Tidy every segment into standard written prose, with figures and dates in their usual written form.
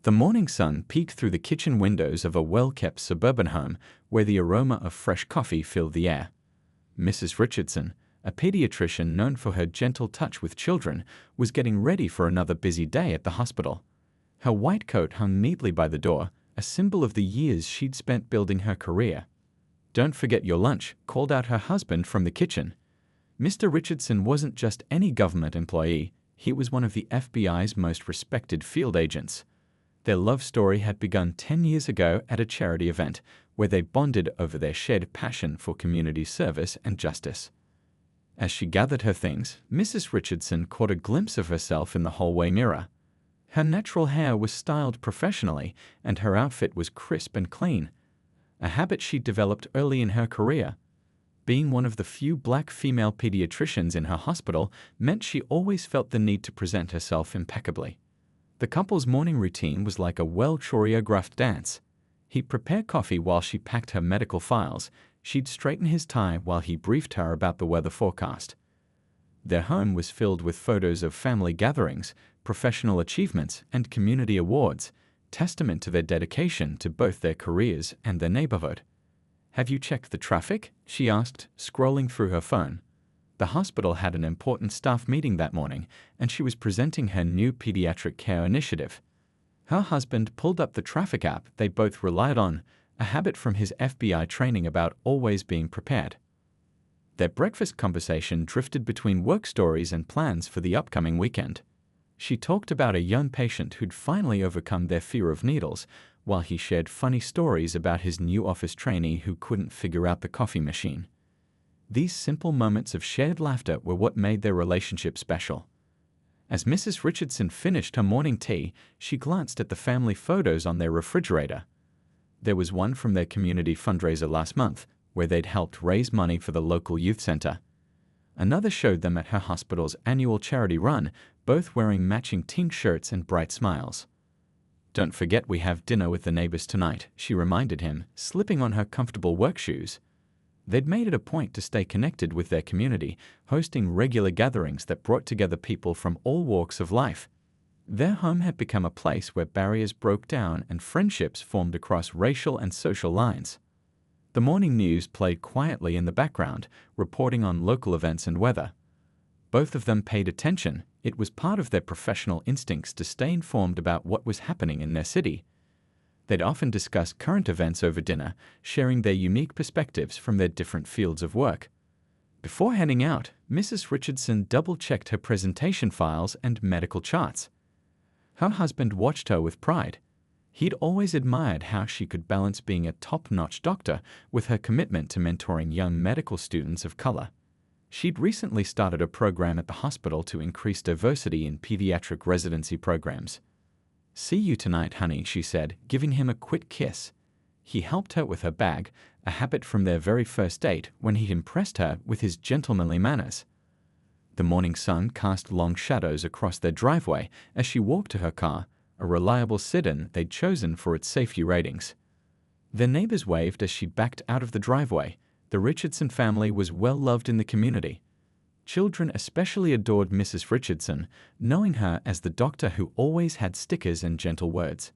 The morning sun peeked through the kitchen windows of a well-kept suburban home where the aroma of fresh coffee filled the air. Mrs. Richardson, a pediatrician known for her gentle touch with children, was getting ready for another busy day at the hospital. Her white coat hung neatly by the door, a symbol of the years she'd spent building her career. "Don't forget your lunch," called out her husband from the kitchen. Mr. Richardson wasn't just any government employee, he was one of the FBI's most respected field agents. Their love story had begun 10 years ago at a charity event, where they bonded over their shared passion for community service and justice. As she gathered her things, Mrs. Richardson caught a glimpse of herself in the hallway mirror. Her natural hair was styled professionally, and her outfit was crisp and clean, a habit she'd developed early in her career. Being one of the few black female pediatricians in her hospital meant she always felt the need to present herself impeccably. The couple's morning routine was like a well-choreographed dance. He'd prepare coffee while she packed her medical files. She'd straighten his tie while he briefed her about the weather forecast. Their home was filled with photos of family gatherings, professional achievements, and community awards, testament to their dedication to both their careers and their neighborhood. "Have you checked the traffic?" she asked, scrolling through her phone. The hospital had an important staff meeting that morning, and she was presenting her new pediatric care initiative. Her husband pulled up the traffic app they both relied on, a habit from his FBI training about always being prepared. Their breakfast conversation drifted between work stories and plans for the upcoming weekend. She talked about a young patient who'd finally overcome their fear of needles, while he shared funny stories about his new office trainee who couldn't figure out the coffee machine. These simple moments of shared laughter were what made their relationship special. As Mrs. Richardson finished her morning tea, she glanced at the family photos on their refrigerator. There was one from their community fundraiser last month, where they'd helped raise money for the local youth center. Another showed them at her hospital's annual charity run, both wearing matching team shirts and bright smiles. "Don't forget we have dinner with the neighbors tonight," she reminded him, slipping on her comfortable work shoes. They'd made it a point to stay connected with their community, hosting regular gatherings that brought together people from all walks of life. Their home had become a place where barriers broke down and friendships formed across racial and social lines. The morning news played quietly in the background, reporting on local events and weather. Both of them paid attention. It was part of their professional instincts to stay informed about what was happening in their city. They'd often discuss current events over dinner, sharing their unique perspectives from their different fields of work. Before heading out, Mrs. Richardson double-checked her presentation files and medical charts. Her husband watched her with pride. He'd always admired how she could balance being a top-notch doctor with her commitment to mentoring young medical students of color. She'd recently started a program at the hospital to increase diversity in pediatric residency programs. "See you tonight, honey," she said, giving him a quick kiss. He helped her with her bag, a habit from their very first date when he impressed her with his gentlemanly manners. The morning sun cast long shadows across their driveway as she walked to her car, a reliable sedan they'd chosen for its safety ratings. Their neighbors waved as she backed out of the driveway. The Richardson family was well loved in the community. Children especially adored Mrs. Richardson, knowing her as the doctor who always had stickers and gentle words.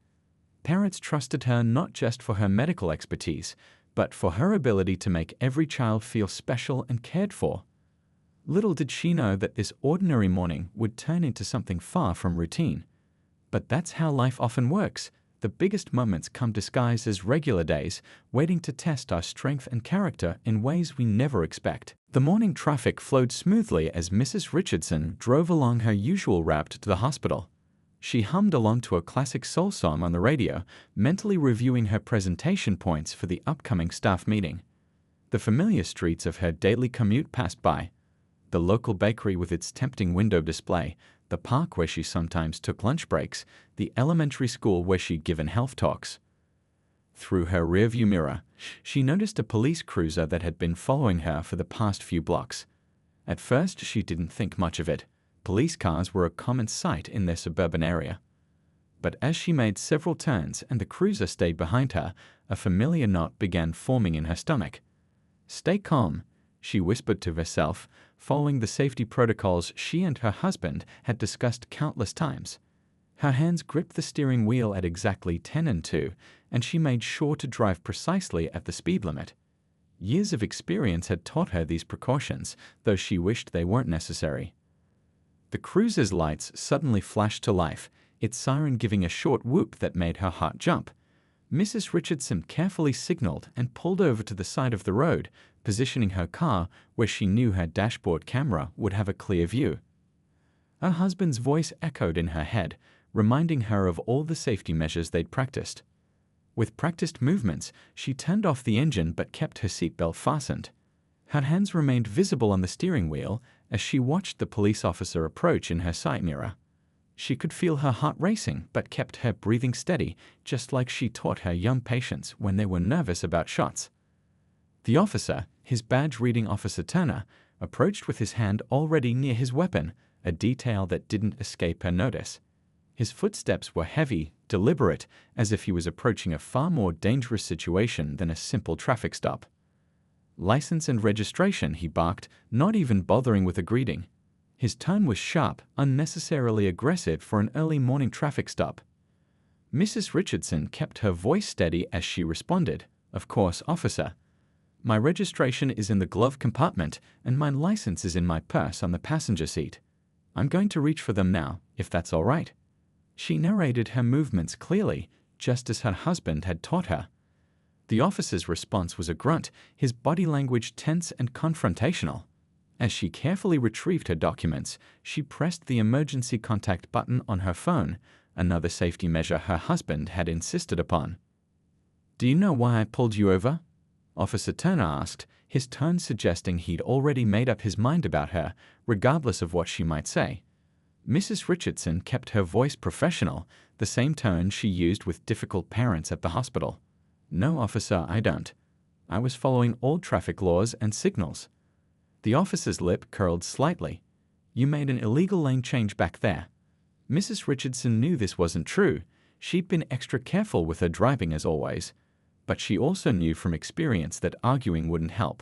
Parents trusted her not just for her medical expertise, but for her ability to make every child feel special and cared for. Little did she know that this ordinary morning would turn into something far from routine. But that's how life often works. The biggest moments come disguised as regular days, waiting to test our strength and character in ways we never expect. The morning traffic flowed smoothly as Mrs. Richardson drove along her usual route to the hospital. She hummed along to a classic soul song on the radio, mentally reviewing her presentation points for the upcoming staff meeting. The familiar streets of her daily commute passed by. The local bakery with its tempting window display, the park where she sometimes took lunch breaks, the elementary school where she'd given health talks. Through her rearview mirror, she noticed a police cruiser that had been following her for the past few blocks. At first, she didn't think much of it. Police cars were a common sight in their suburban area. But as she made several turns and the cruiser stayed behind her, a familiar knot began forming in her stomach. "Stay calm," she whispered to herself, following the safety protocols she and her husband had discussed countless times. Her hands gripped the steering wheel at exactly 10 and 2, and she made sure to drive precisely at the speed limit. Years of experience had taught her these precautions, though she wished they weren't necessary. The cruiser's lights suddenly flashed to life, its siren giving a short whoop that made her heart jump. Mrs. Richardson carefully signaled and pulled over to the side of the road, positioning her car where she knew her dashboard camera would have a clear view. Her husband's voice echoed in her head, reminding her of all the safety measures they'd practiced. With practiced movements, she turned off the engine but kept her seatbelt fastened. Her hands remained visible on the steering wheel as she watched the police officer approach in her side mirror. She could feel her heart racing but kept her breathing steady, just like she taught her young patients when they were nervous about shots. The officer, his badge reading Officer Turner, approached with his hand already near his weapon, a detail that didn't escape her notice. His footsteps were heavy, deliberate, as if he was approaching a far more dangerous situation than a simple traffic stop. "License and registration," he barked, not even bothering with a greeting. His tone was sharp, unnecessarily aggressive for an early morning traffic stop. Mrs. Richardson kept her voice steady as she responded, "Of course, officer. My registration is in the glove compartment and my license is in my purse on the passenger seat. I'm going to reach for them now, if that's all right." She narrated her movements clearly, just as her husband had taught her. The officer's response was a grunt, his body language tense and confrontational. As she carefully retrieved her documents, she pressed the emergency contact button on her phone, another safety measure her husband had insisted upon. "Do you know why I pulled you over?" Officer Turner asked, his tone suggesting he'd already made up his mind about her, regardless of what she might say. Mrs. Richardson kept her voice professional, the same tone she used with difficult parents at the hospital. "No, officer, I don't. I was following all traffic laws and signals." The officer's lip curled slightly. "You made an illegal lane change back there." Mrs. Richardson knew this wasn't true. She'd been extra careful with her driving as always. But she also knew from experience that arguing wouldn't help.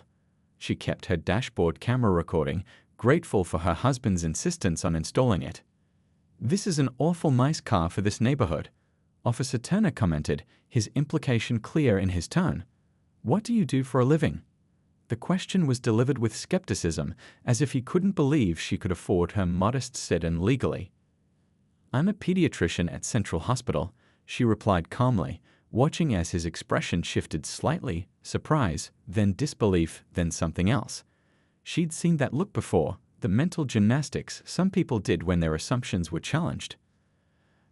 She kept her dashboard camera recording, grateful for her husband's insistence on installing it. "This is an awful nice car for this neighborhood," Officer Turner commented, his implication clear in his tone. "What do you do for a living?" The question was delivered with skepticism, as if he couldn't believe she could afford her modest sit-in legally. "I'm a pediatrician at Central Hospital," she replied calmly, watching as his expression shifted slightly, surprise, then disbelief, then something else. She'd seen that look before, the mental gymnastics some people did when their assumptions were challenged.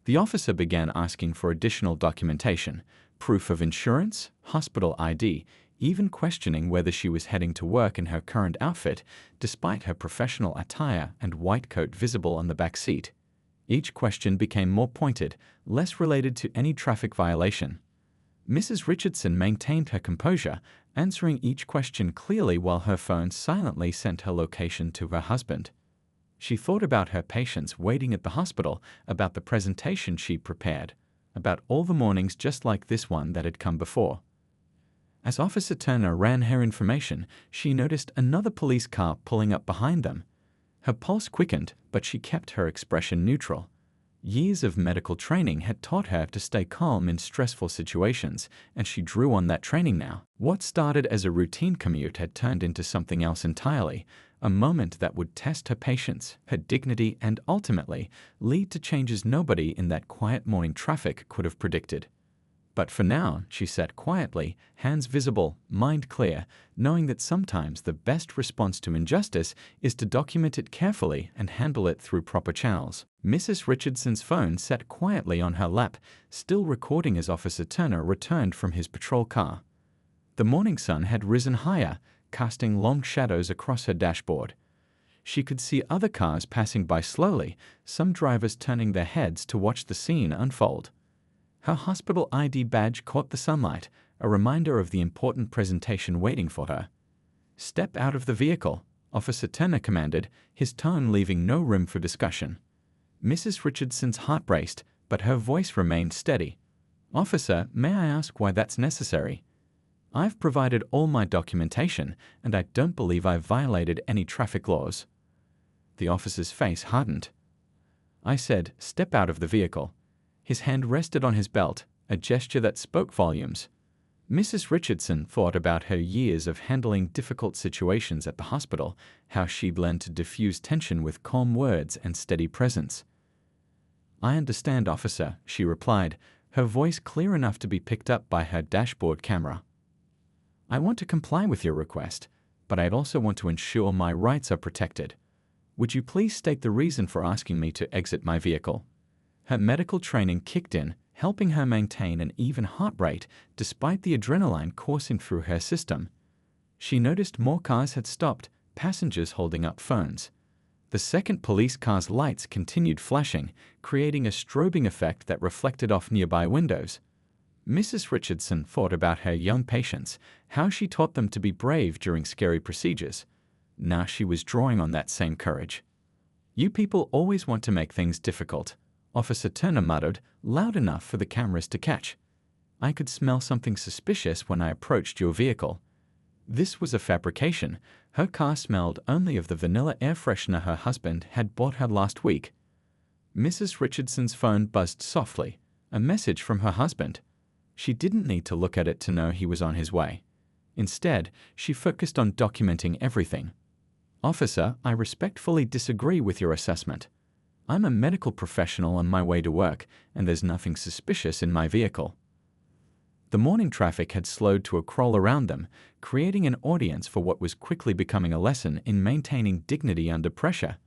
The officer began asking for additional documentation, proof of insurance, hospital ID, even questioning whether she was heading to work in her current outfit, despite her professional attire and white coat visible on the back seat. Each question became more pointed, less related to any traffic violation. Mrs. Richardson maintained her composure, answering each question clearly while her phone silently sent her location to her husband. She thought about her patients waiting at the hospital, about the presentation she'd prepared, about all the mornings just like this one that had come before. As Officer Turner ran her information, she noticed another police car pulling up behind them. Her pulse quickened, but she kept her expression neutral. Years of medical training had taught her to stay calm in stressful situations, and she drew on that training now. What started as a routine commute had turned into something else entirely, a moment that would test her patience, her dignity, and ultimately lead to changes nobody in that quiet morning traffic could have predicted. But for now, she sat quietly, hands visible, mind clear, knowing that sometimes the best response to injustice is to document it carefully and handle it through proper channels. Mrs. Richardson's phone sat quietly on her lap, still recording as Officer Turner returned from his patrol car. The morning sun had risen higher, casting long shadows across her dashboard. She could see other cars passing by slowly, some drivers turning their heads to watch the scene unfold. Her hospital ID badge caught the sunlight, a reminder of the important presentation waiting for her. "Step out of the vehicle," Officer Turner commanded, his tone leaving no room for discussion. Mrs. Richardson's heart raced, but her voice remained steady. "Officer, may I ask why that's necessary? I've provided all my documentation, and I don't believe I've violated any traffic laws." The officer's face hardened. "I said, step out of the vehicle. His hand rested on his belt, a gesture that spoke volumes. Mrs. Richardson thought about her years of handling difficult situations at the hospital, how she'd learned to diffuse tension with calm words and steady presence. "I understand, officer," she replied, her voice clear enough to be picked up by her dashboard camera. "I want to comply with your request, but I'd also want to ensure my rights are protected. Would you please state the reason for asking me to exit my vehicle?" Her medical training kicked in, helping her maintain an even heart rate despite the adrenaline coursing through her system. She noticed more cars had stopped, passengers holding up phones. The second police car's lights continued flashing, creating a strobing effect that reflected off nearby windows. Mrs. Richardson thought about her young patients, how she taught them to be brave during scary procedures. Now she was drawing on that same courage. "You people always want to make things difficult," Officer Turner muttered, loud enough for the cameras to catch. "I could smell something suspicious when I approached your vehicle." This was a fabrication. Her car smelled only of the vanilla air freshener her husband had bought her last week. Mrs. Richardson's phone buzzed softly, a message from her husband. She didn't need to look at it to know he was on his way. Instead, she focused on documenting everything. "Officer, I respectfully disagree with your assessment. I'm a medical professional on my way to work, and there's nothing suspicious in my vehicle." The morning traffic had slowed to a crawl around them, creating an audience for what was quickly becoming a lesson in maintaining dignity under pressure.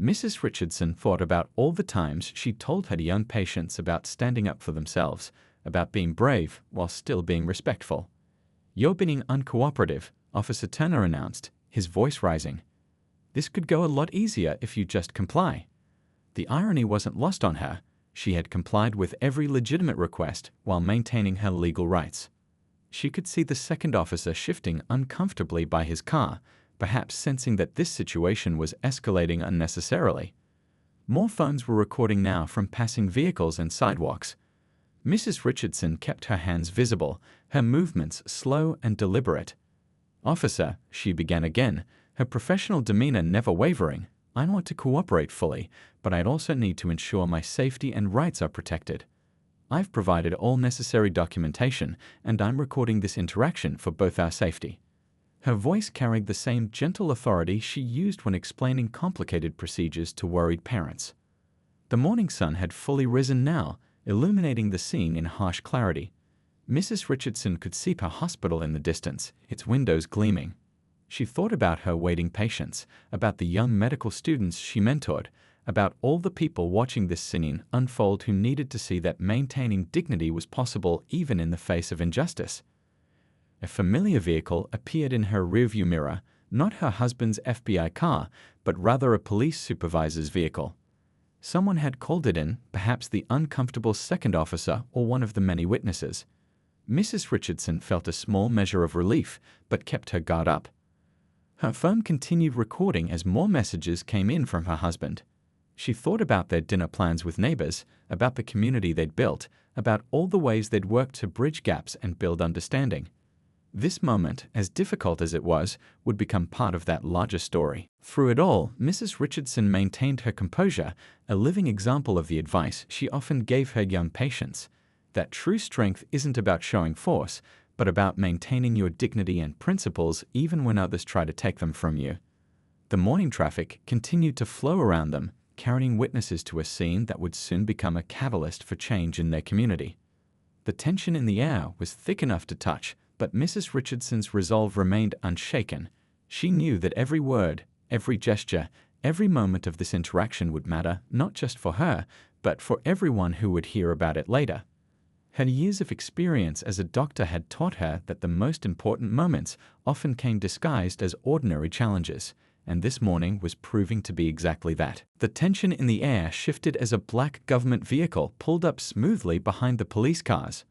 Mrs. Richardson thought about all the times she told her young patients about standing up for themselves, about being brave while still being respectful. "You're being uncooperative," Officer Turner announced, his voice rising. "This could go a lot easier if you just comply." The irony wasn't lost on her. She had complied with every legitimate request while maintaining her legal rights. She could see the second officer shifting uncomfortably by his car, perhaps sensing that this situation was escalating unnecessarily. More phones were recording now from passing vehicles and sidewalks. Mrs. Richardson kept her hands visible, her movements slow and deliberate. "Officer," she began again, her professional demeanor never wavering, "I want to cooperate fully, but I'd also need to ensure my safety and rights are protected. I've provided all necessary documentation, and I'm recording this interaction for both our safety." Her voice carried the same gentle authority she used when explaining complicated procedures to worried parents. The morning sun had fully risen now, illuminating the scene in harsh clarity. Mrs. Richardson could see her hospital in the distance, its windows gleaming. She thought about her waiting patients, about the young medical students she mentored, about all the people watching this scene unfold who needed to see that maintaining dignity was possible even in the face of injustice. A familiar vehicle appeared in her rearview mirror, not her husband's FBI car, but rather a police supervisor's vehicle. Someone had called it in, perhaps the uncomfortable second officer or one of the many witnesses. Mrs. Richardson felt a small measure of relief, but kept her guard up. Her phone continued recording as more messages came in from her husband. She thought about their dinner plans with neighbors, about the community they'd built, about all the ways they'd worked to bridge gaps and build understanding. This moment, as difficult as it was, would become part of that larger story. Through it all, Mrs. Richardson maintained her composure, a living example of the advice she often gave her young patients, that true strength isn't about showing force, but about maintaining your dignity and principles even when others try to take them from you. The morning traffic continued to flow around them, carrying witnesses to a scene that would soon become a catalyst for change in their community. The tension in the air was thick enough to touch, but Mrs. Richardson's resolve remained unshaken. She knew that every word, every gesture, every moment of this interaction would matter, not just for her, but for everyone who would hear about it later. Her years of experience as a doctor had taught her that the most important moments often came disguised as ordinary challenges, and this morning was proving to be exactly that. The tension in the air shifted as a black government vehicle pulled up smoothly behind the police cars.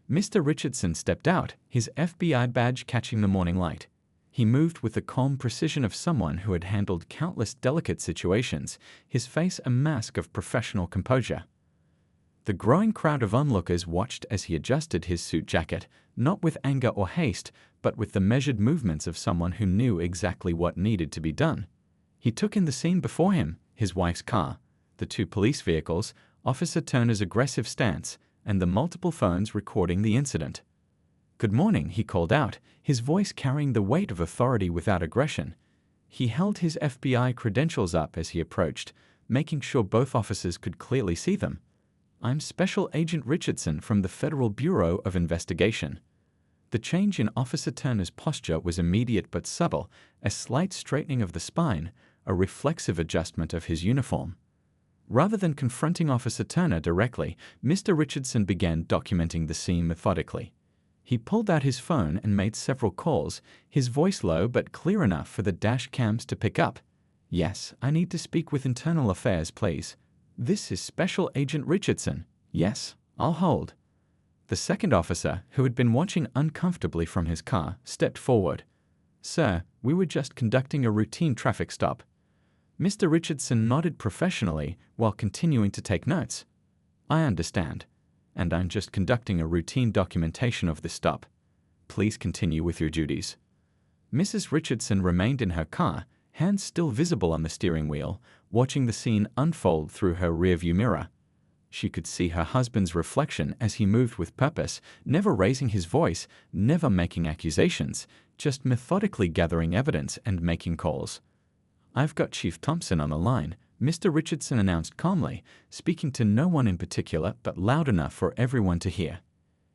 Mr. Richardson stepped out, his FBI badge catching the morning light. He moved with the calm precision of someone who had handled countless delicate situations, his face a mask of professional composure. The growing crowd of onlookers watched as he adjusted his suit jacket, not with anger or haste, but with the measured movements of someone who knew exactly what needed to be done. He took in the scene before him, his wife's car, the two police vehicles, Officer Turner's aggressive stance, and the multiple phones recording the incident. "Good morning," he called out, his voice carrying the weight of authority without aggression. He held his FBI credentials up as he approached, making sure both officers could clearly see them. "I'm Special Agent Richardson from the Federal Bureau of Investigation." The change in Officer Turner's posture was immediate but subtle, a slight straightening of the spine, a reflexive adjustment of his uniform. Rather than confronting Officer Turner directly, Mr. Richardson began documenting the scene methodically. He pulled out his phone and made several calls, his voice low but clear enough for the dash cams to pick up. "Yes, I need to speak with Internal Affairs, please. This is Special Agent Richardson. Yes, I'll hold." The second officer, who had been watching uncomfortably from his car, stepped forward. "Sir, we were just conducting a routine traffic stop." Mr. Richardson nodded professionally while continuing to take notes. "I understand, and I'm just conducting a routine documentation of this stop. Please continue with your duties." Mrs. Richardson remained in her car, hands still visible on the steering wheel, watching the scene unfold through her rearview mirror. She could see her husband's reflection as he moved with purpose, never raising his voice, never making accusations, just methodically gathering evidence and making calls. "I've got Chief Thompson on the line," Mr. Richardson announced calmly, speaking to no one in particular but loud enough for everyone to hear.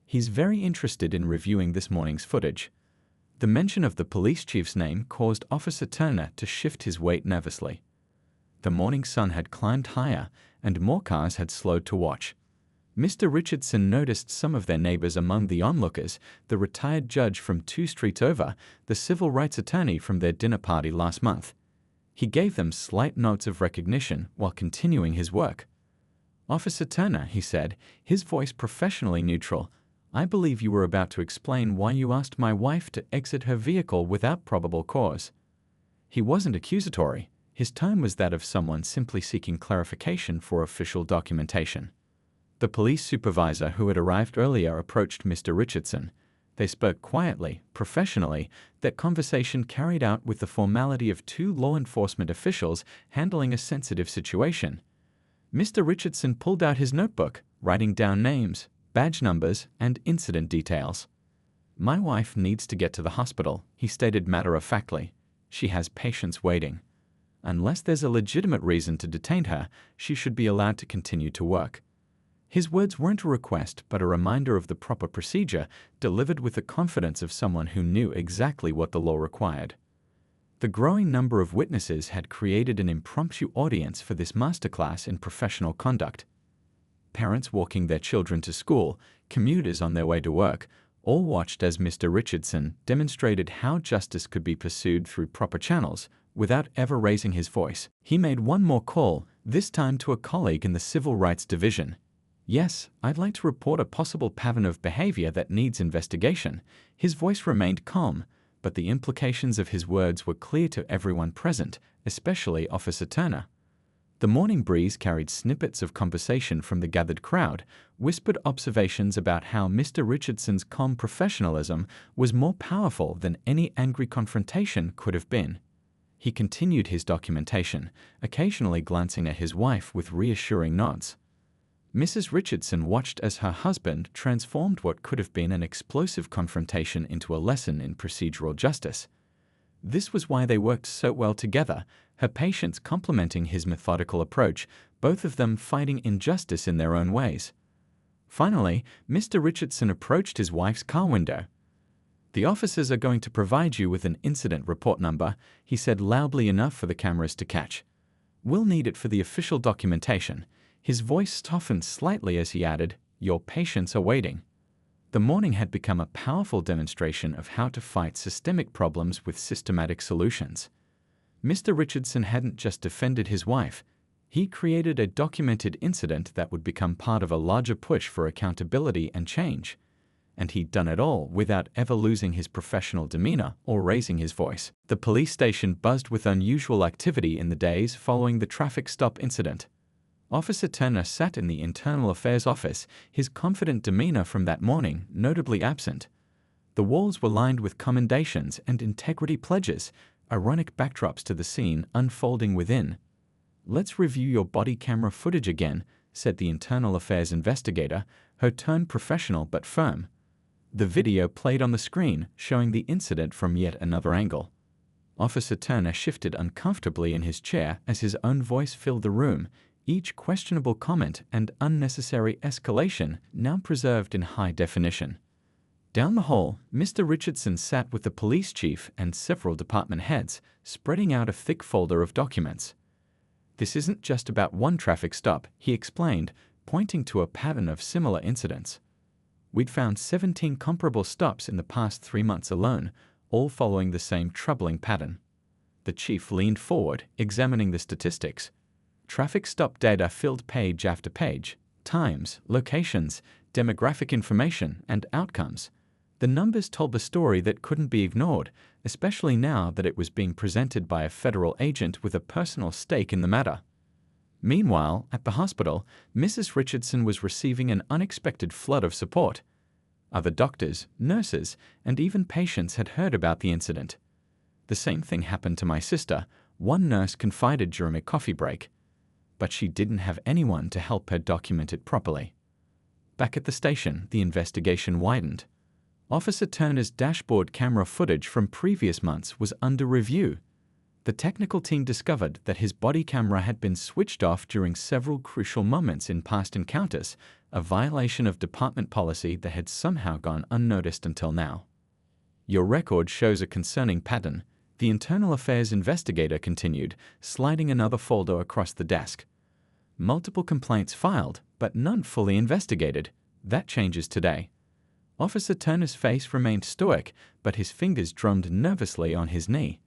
"He's very interested in reviewing this morning's footage." The mention of the police chief's name caused Officer Turner to shift his weight nervously. The morning sun had climbed higher, and more cars had slowed to watch. Mr. Richardson noticed some of their neighbors among the onlookers, the retired judge from 2 streets over, the civil rights attorney from their dinner party last month. He gave them slight notes of recognition while continuing his work. "Officer Turner," he said, his voice professionally neutral, "I believe you were about to explain why you asked my wife to exit her vehicle without probable cause." He wasn't accusatory. His tone was that of someone simply seeking clarification for official documentation. The police supervisor who had arrived earlier approached Mr. Richardson. They spoke quietly, professionally, that conversation carried out with the formality of 2 law enforcement officials handling a sensitive situation. Mr. Richardson pulled out his notebook, writing down names, badge numbers, and incident details. "My wife needs to get to the hospital," he stated matter-of-factly. "She has patients waiting. Unless there's a legitimate reason to detain her, she should be allowed to continue to work." His words weren't a request, but a reminder of the proper procedure, delivered with the confidence of someone who knew exactly what the law required. The growing number of witnesses had created an impromptu audience for this masterclass in professional conduct. Parents walking their children to school, commuters on their way to work, all watched as Mr. Richardson demonstrated how justice could be pursued through proper channels, without ever raising his voice. He made one more call, this time to a colleague in the Civil Rights Division. "Yes, I'd like to report a possible pattern of behavior that needs investigation." His voice remained calm, but the implications of his words were clear to everyone present, especially Officer Turner. The morning breeze carried snippets of conversation from the gathered crowd, whispered observations about how Mr. Richardson's calm professionalism was more powerful than any angry confrontation could have been. He continued his documentation, occasionally glancing at his wife with reassuring nods. Mrs. Richardson watched as her husband transformed what could have been an explosive confrontation into a lesson in procedural justice. This was why they worked so well together, her patience complementing his methodical approach, both of them fighting injustice in their own ways. Finally, Mr. Richardson approached his wife's car window. "The officers are going to provide you with an incident report number," he said loudly enough for the cameras to catch. "We'll need it for the official documentation." His voice softened slightly as he added, "Your patients are waiting." The morning had become a powerful demonstration of how to fight systemic problems with systematic solutions. Mr. Richardson hadn't just defended his wife. He created a documented incident that would become part of a larger push for accountability and change. And he'd done it all without ever losing his professional demeanor or raising his voice. The police station buzzed with unusual activity in the days following the traffic stop incident. Officer Turner sat in the Internal Affairs office, his confident demeanor from that morning notably absent. The walls were lined with commendations and integrity pledges, ironic backdrops to the scene unfolding within. "Let's review your body camera footage again," said the Internal Affairs investigator, her tone professional but firm. The video played on the screen, showing the incident from yet another angle. Officer Turner shifted uncomfortably in his chair as his own voice filled the room, each questionable comment and unnecessary escalation now preserved in high definition. Down the hall, Mr. Richardson sat with the police chief and several department heads, spreading out a thick folder of documents. "This isn't just about one traffic stop," he explained, pointing to a pattern of similar incidents. "We'd found 17 comparable stops in the past 3 months alone, all following the same troubling pattern." The chief leaned forward, examining the statistics. Traffic stop data filled page after page: times, locations, demographic information, and outcomes. The numbers told a story that couldn't be ignored, especially now that it was being presented by a federal agent with a personal stake in the matter. Meanwhile, at the hospital, Mrs. Richardson was receiving an unexpected flood of support. Other doctors, nurses, and even patients had heard about the incident. "The same thing happened to my sister," one nurse confided during a coffee break. But she didn't have anyone to help her document it properly. Back at the station, the investigation widened. Officer Turner's dashboard camera footage from previous months was under review. The technical team discovered that his body camera had been switched off during several crucial moments in past encounters, a violation of department policy that had somehow gone unnoticed until now. "Your record shows a concerning pattern," the Internal Affairs investigator continued, sliding another folder across the desk. "Multiple complaints filed, but none fully investigated. That changes today." Officer Turner's face remained stoic, but his fingers drummed nervously on his knee.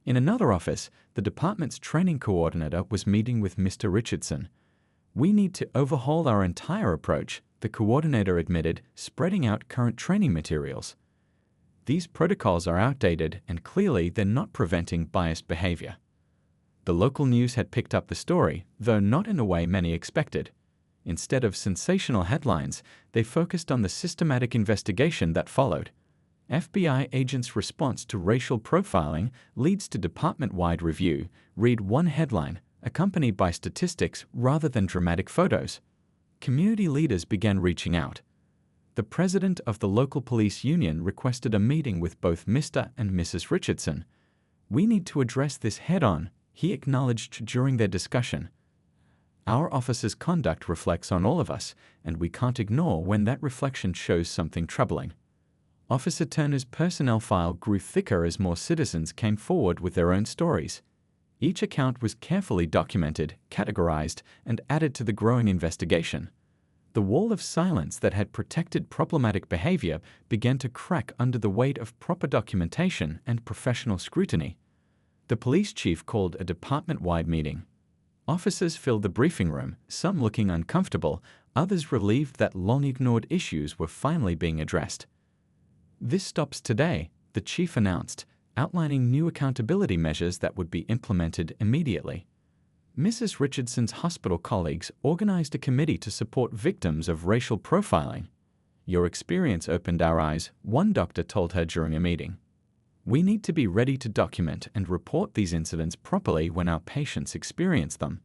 In another office, the department's training coordinator was meeting with Mr. Richardson. "We need to overhaul our entire approach," the coordinator admitted, spreading out current training materials. "These protocols are outdated, and clearly they're not preventing biased behavior." The local news had picked up the story, though not in the way many expected. Instead of sensational headlines, they focused on the systematic investigation that followed. "FBI agents' response to racial profiling leads to department-wide review," read one headline, accompanied by statistics rather than dramatic photos. Community leaders began reaching out. The president of the local police union requested a meeting with both Mr. and Mrs. Richardson. "We need to address this head-on," he acknowledged during their discussion. "Our officer's conduct reflects on all of us, and we can't ignore when that reflection shows something troubling." Officer Turner's personnel file grew thicker as more citizens came forward with their own stories. Each account was carefully documented, categorized, and added to the growing investigation. The wall of silence that had protected problematic behavior began to crack under the weight of proper documentation and professional scrutiny. The police chief called a department-wide meeting. Officers filled the briefing room, some looking uncomfortable, others relieved that long-ignored issues were finally being addressed. "This stops today," the chief announced, outlining new accountability measures that would be implemented immediately. Mrs. Richardson's hospital colleagues organized a committee to support victims of racial profiling. "Your experience opened our eyes," one doctor told her during a meeting. "We need to be ready to document and report these incidents properly when our patients experience them."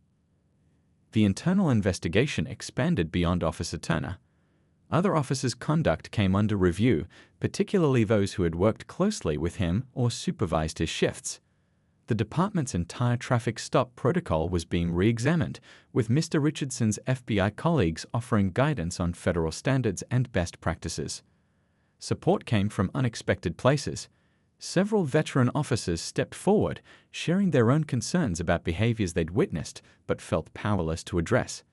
The internal investigation expanded beyond Officer Turner. Other officers' conduct came under review, particularly those who had worked closely with him or supervised his shifts. The department's entire traffic stop protocol was being re-examined, with Mr. Richardson's FBI colleagues offering guidance on federal standards and best practices. Support came from unexpected places. Several veteran officers stepped forward, sharing their own concerns about behaviors they'd witnessed but felt powerless to address.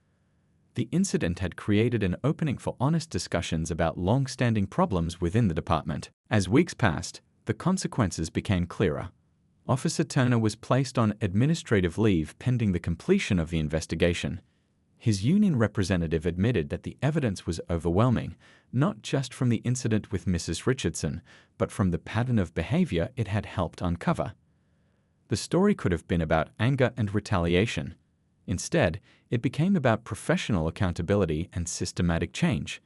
The incident had created an opening for honest discussions about long-standing problems within the department. As weeks passed, the consequences became clearer. Officer Turner was placed on administrative leave pending the completion of the investigation. His union representative admitted that the evidence was overwhelming, not just from the incident with Mrs. Richardson, but from the pattern of behavior it had helped uncover. The story could have been about anger and retaliation. Instead, it became about professional accountability and systematic change.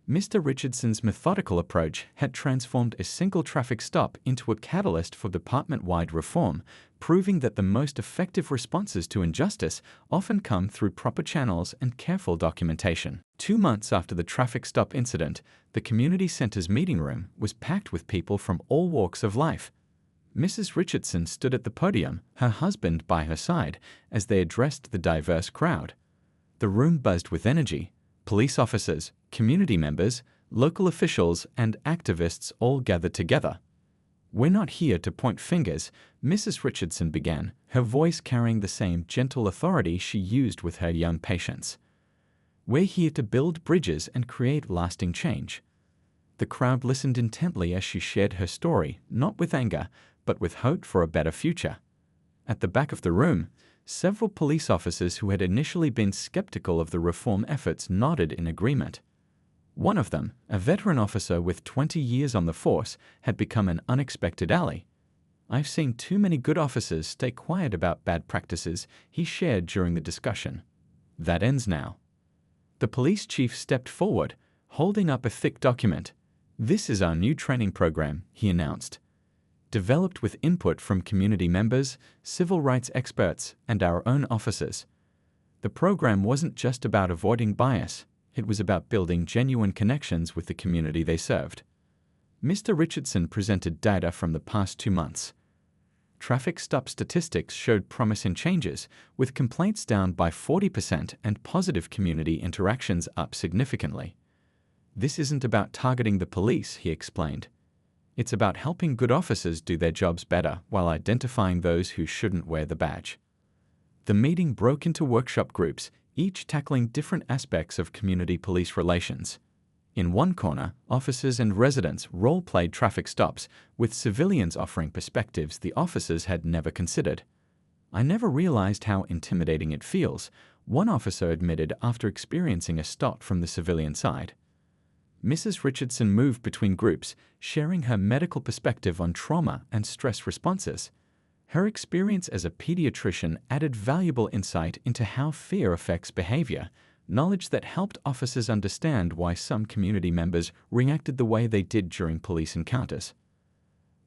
Mr. Richardson's methodical approach had transformed a single traffic stop into a catalyst for department-wide reform, proving that the most effective responses to injustice often come through proper channels and careful documentation. 2 months after the traffic stop incident, the community center's meeting room was packed with people from all walks of life. Mrs. Richardson stood at the podium, her husband by her side, as they addressed the diverse crowd. The room buzzed with energy. Police officers, community members, local officials, and activists all gathered together. "We're not here to point fingers," Mrs. Richardson began, her voice carrying the same gentle authority she used with her young patients. "We're here to build bridges and create lasting change." The crowd listened intently as she shared her story, not with anger, but with hope for a better future. At the back of the room, several police officers who had initially been skeptical of the reform efforts nodded in agreement. One of them, a veteran officer with 20 years on the force, had become an unexpected ally. "I've seen too many good officers stay quiet about bad practices," he shared during the discussion. "That ends now." The police chief stepped forward, holding up a thick document. "This is our new training program," he announced. Developed with input from community members, civil rights experts, and our own officers. The program wasn't just about avoiding bias, it was about building genuine connections with the community they served. Mr. Richardson presented data from the past 2 months. Traffic stop statistics showed promising changes, with complaints down by 40% and positive community interactions up significantly. "This isn't about targeting the police," he explained. "It's about helping good officers do their jobs better while identifying those who shouldn't wear the badge." The meeting broke into workshop groups, each tackling different aspects of community police relations. In one corner, officers and residents role-played traffic stops, with civilians offering perspectives the officers had never considered. "I never realized how intimidating it feels," one officer admitted after experiencing a stop from the civilian side. Mrs. Richardson moved between groups, sharing her medical perspective on trauma and stress responses. Her experience as a pediatrician added valuable insight into how fear affects behavior, knowledge that helped officers understand why some community members reacted the way they did during police encounters.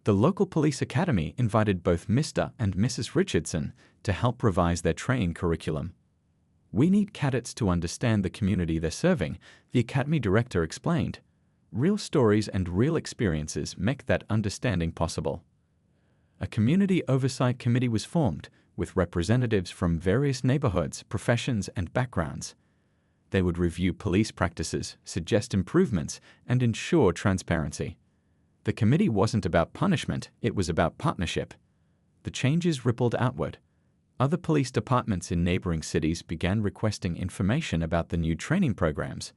The local police academy invited both Mr. and Mrs. Richardson to help revise their training curriculum. "We need cadets to understand the community they're serving," the academy director explained. "Real stories and real experiences make that understanding possible." A community oversight committee was formed, with representatives from various neighborhoods, professions, and backgrounds. They would review police practices, suggest improvements, and ensure transparency. The committee wasn't about punishment, it was about partnership. The changes rippled outward. Other police departments in neighboring cities began requesting information about the new training programs.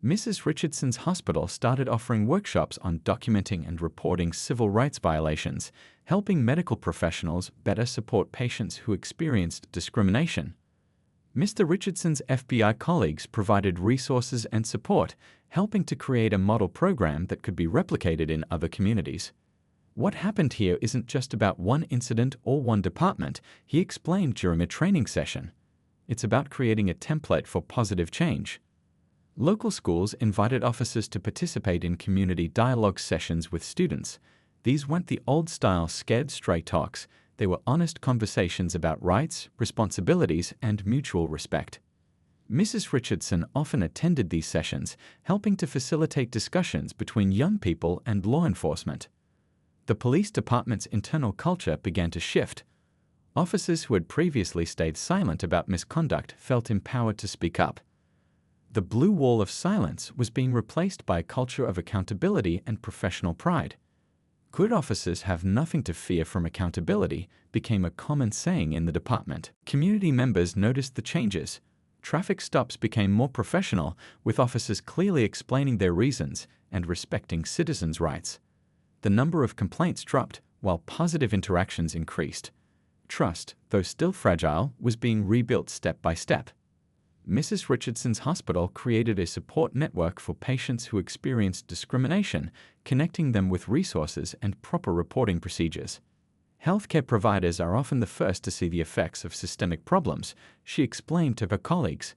Mrs. Richardson's hospital started offering workshops on documenting and reporting civil rights violations, helping medical professionals better support patients who experienced discrimination. Mr. Richardson's FBI colleagues provided resources and support, helping to create a model program that could be replicated in other communities. "What happened here isn't just about one incident or one department," he explained during a training session. "It's about creating a template for positive change." Local schools invited officers to participate in community dialogue sessions with students. These weren't the old-style scared straight talks. They were honest conversations about rights, responsibilities, and mutual respect. Mrs. Richardson often attended these sessions, helping to facilitate discussions between young people and law enforcement. The police department's internal culture began to shift. Officers who had previously stayed silent about misconduct felt empowered to speak up. The blue wall of silence was being replaced by a culture of accountability and professional pride. "Good officers have nothing to fear from accountability" became a common saying in the department. Community members noticed the changes. Traffic stops became more professional, with officers clearly explaining their reasons and respecting citizens' rights. The number of complaints dropped, while positive interactions increased. Trust, though still fragile, was being rebuilt step by step. Mrs. Richardson's hospital created a support network for patients who experienced discrimination, connecting them with resources and proper reporting procedures. "Healthcare providers are often the first to see the effects of systemic problems," she explained to her colleagues.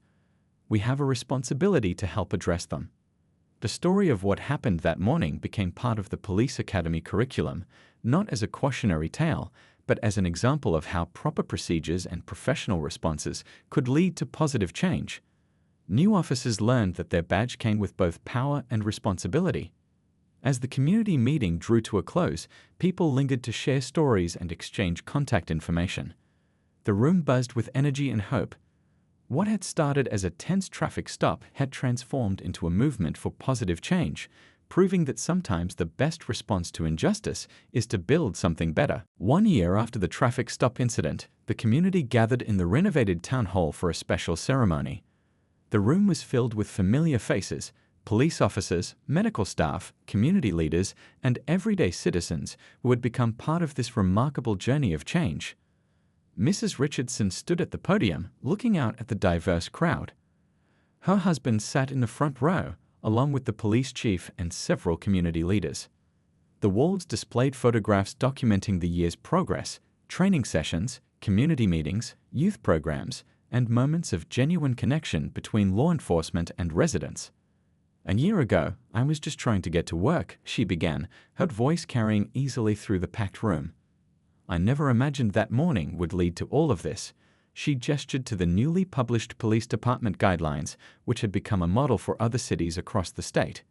"We have a responsibility to help address them." The story of what happened that morning became part of the police academy curriculum, not as a cautionary tale, but as an example of how proper procedures and professional responses could lead to positive change. New officers learned that their badge came with both power and responsibility. As the community meeting drew to a close, people lingered to share stories and exchange contact information. The room buzzed with energy and hope. What had started as a tense traffic stop had transformed into a movement for positive change, proving that sometimes the best response to injustice is to build something better. 1 year after the traffic stop incident, the community gathered in the renovated town hall for a special ceremony. The room was filled with familiar faces: police officers, medical staff, community leaders, and everyday citizens who had become part of this remarkable journey of change. Mrs. Richardson stood at the podium, looking out at the diverse crowd. Her husband sat in the front row, along with the police chief and several community leaders. The walls displayed photographs documenting the year's progress, training sessions, community meetings, youth programs, and moments of genuine connection between law enforcement and residents. "A year ago, I was just trying to get to work," she began, her voice carrying easily through the packed room. "I never imagined that morning would lead to all of this." She gestured to the newly published police department guidelines, which had become a model for other cities across the state.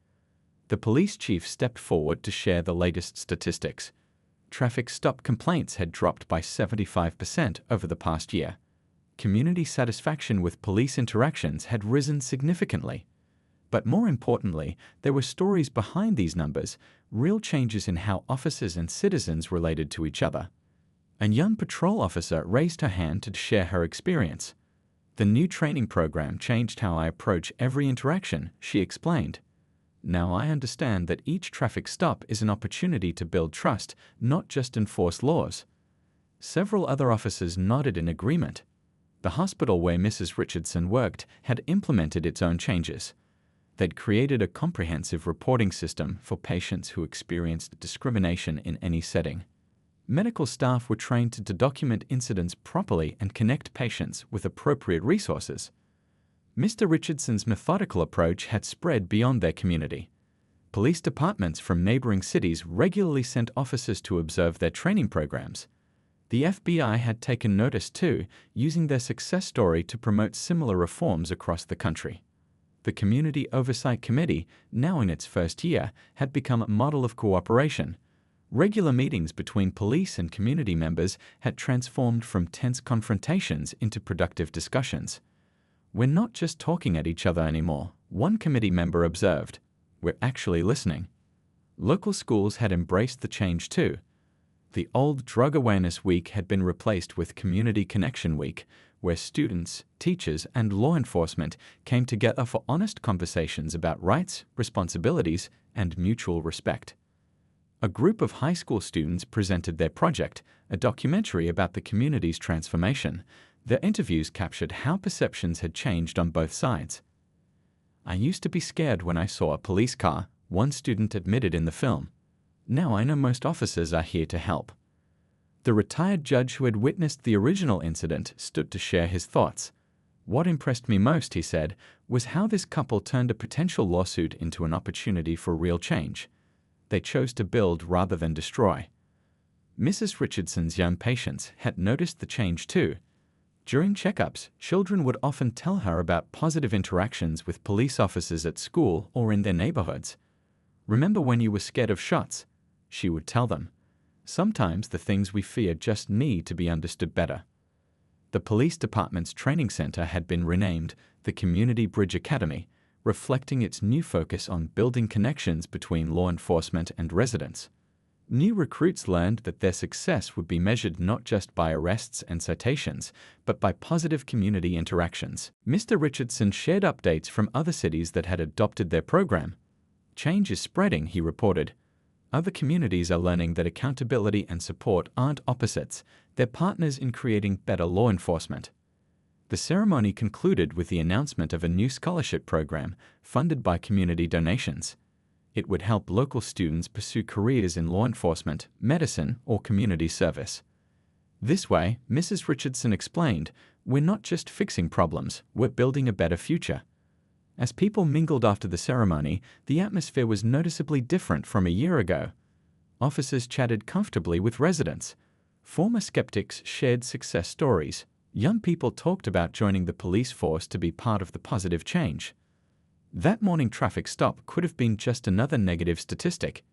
The police chief stepped forward to share the latest statistics. Traffic stop complaints had dropped by 75% over the past year. Community satisfaction with police interactions had risen significantly. But more importantly, there were stories behind these numbers, real changes in how officers and citizens related to each other. A young patrol officer raised her hand to share her experience. "The new training program changed how I approach every interaction," she explained. "Now I understand that each traffic stop is an opportunity to build trust, not just enforce laws." Several other officers nodded in agreement. The hospital where Mrs. Richardson worked had implemented its own changes. They'd created a comprehensive reporting system for patients who experienced discrimination in any setting. Medical staff were trained to document incidents properly and connect patients with appropriate resources. Mr. Richardson's methodical approach had spread beyond their community. Police departments from neighboring cities regularly sent officers to observe their training programs. The FBI had taken notice too, using their success story to promote similar reforms across the country. The Community Oversight Committee, now in its first year, had become a model of cooperation. Regular meetings between police and community members had transformed from tense confrontations into productive discussions. "We're not just talking at each other anymore," one committee member observed. "We're actually listening." Local schools had embraced the change too. The old Drug Awareness Week had been replaced with Community Connection Week, where students, teachers, and law enforcement came together for honest conversations about rights, responsibilities, and mutual respect. A group of high school students presented their project, a documentary about the community's transformation. Their interviews captured how perceptions had changed on both sides. "I used to be scared when I saw a police car," one student admitted in the film. "Now I know most officers are here to help." The retired judge who had witnessed the original incident stood to share his thoughts. "What impressed me most," he said, "was how this couple turned a potential lawsuit into an opportunity for real change. They chose to build rather than destroy." Mrs. Richardson's young patients had noticed the change too. During checkups, children would often tell her about positive interactions with police officers at school or in their neighborhoods. "Remember when you were scared of shots?" she would tell them. "Sometimes the things we fear just need to be understood better." The police department's training center had been renamed the Community Bridge Academy, reflecting its new focus on building connections between law enforcement and residents. New recruits learned that their success would be measured not just by arrests and citations, but by positive community interactions. Mr. Richardson shared updates from other cities that had adopted their program. "Change is spreading," he reported. "Other communities are learning that accountability and support aren't opposites, they're partners in creating better law enforcement." The ceremony concluded with the announcement of a new scholarship program funded by community donations. It would help local students pursue careers in law enforcement, medicine, or community service. This way, Mrs. Richardson explained, "We're not just fixing problems, we're building a better future." As people mingled after the ceremony, the atmosphere was noticeably different from a year ago. Officers chatted comfortably with residents. Former skeptics shared success stories. Young people talked about joining the police force to be part of the positive change. That morning traffic stop could have been just another negative statistic.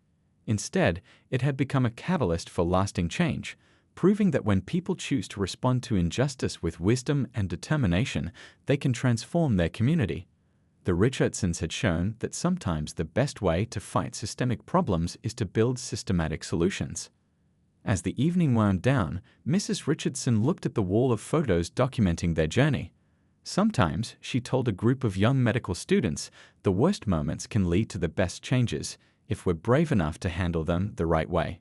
Instead, it had become a catalyst for lasting change, proving that when people choose to respond to injustice with wisdom and determination, they can transform their community. The Richardsons had shown that sometimes the best way to fight systemic problems is to build systematic solutions. As the evening wound down, Mrs. Richardson looked at the wall of photos documenting their journey. Sometimes, she told a group of young medical students, the worst moments can lead to the best changes if we're brave enough to handle them the right way.